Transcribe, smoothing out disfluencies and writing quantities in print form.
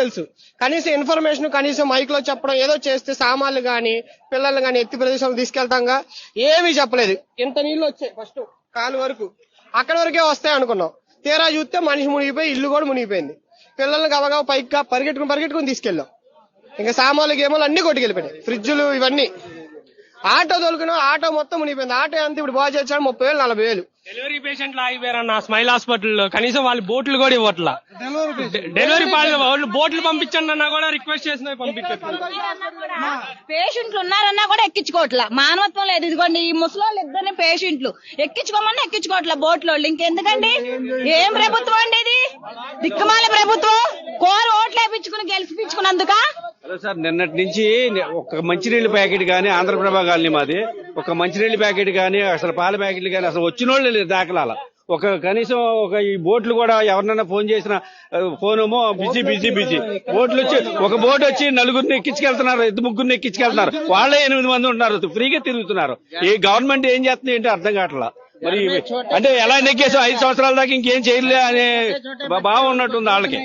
తెలుసు. కనీసం ఇన్ఫర్మేషన్ కనీసం మైక్ లో చెప్పడం ఏదో చేస్తే సామాన్లు గాని పిల్లలు గాని ఎత్తి ప్రదేశాలకు తీసుకెళ్తాంగా ఏమీ చెప్పలేదు. ఇంత నీళ్లు వచ్చాయి ఫస్ట్ కాలు వరకు, అక్కడి వరకే వస్తాయి అనుకున్నాం. తీరా చూస్తే మనిషి మునిగిపోయి ఇల్లు కూడా మునిగిపోయింది. పిల్లల్ని గబగబా పైకి పరిగెట్టుకుని తీసుకెళ్ళాం. ఇంకా సామాన్లు గేమాలు అన్ని కొట్టుకెళ్ళిపోయాయి, ఫ్రిడ్జులు ఇవన్నీ. ఆటో తోలుకున్నాం, ఆటో మొత్తం మునిగిపోయింది. ఆటో అంతా ఇప్పుడు బాగా చేశాడు 30,000 40,000. డెలివరీ పేషెంట్లు ఆగిపోయారన్న స్మైల్ హాస్పిటల్లో, కనీసం వాళ్ళు బోట్లు కూడా ఇవ్వట్లా. డెలివరీ వాళ్ళు బోట్లు పంపించండి అన్నా కూడా రిక్వెస్ట్ చేసిన పంపించట్లేదు. పేషెంట్లు ఉన్నారన్నా కూడా ఎక్కించుకోవట్లా, మానవత్వం లేదు. ఇదిగోండి ఈ ముసలోళ్ళు ఇద్దరిని పేషెంట్లు ఎక్కించుకోమన్నా ఎక్కించుకోవట్లా బోట్లో. ఇంకెందుకండి, ఏం ప్రభుత్వం అండి ఇది? దిక్కుమాల ప్రభుత్వం. కోరు ఓట్లు వేయించుకుని గెలిపించుకున్నందుక. హలో సార్, నిన్నటి నుంచి ఒక మంచినీళ్ళ ప్యాకెట్ గానీ, ఆంధ్రప్రభ కాలనీ మాది, ఒక మంచినీళ్ళ ప్యాకెట్ గానీ, అసలు పాల ప్యాకెట్లు గానీ అసలు వచ్చిన వాళ్ళు లేదు దాఖలాల. ఒక కనీసం ఒక ఈ బోట్లు కూడా ఎవరినైనా ఫోన్ చేసిన ఫోన్ ఏమో బిజీ. బోట్లు వచ్చి ఒక బోట్ వచ్చి నలుగురిని ఎక్కించుకెళ్తున్నారు, 2-3 ఎక్కించుకెళ్తున్నారు. వాళ్ళే 8 మంది ఉంటున్నారు, ఫ్రీగా తిరుగుతున్నారు. ఈ గవర్నమెంట్ ఏం చేస్తుంది ఏంటి అర్థం కావట్లా. మరి అంటే ఎలా నెగ్గేసాం 5 సంవత్సరాల దాకా ఇంకేం చేయలే అనే భావం ఉన్నట్టుంది వాళ్ళకి.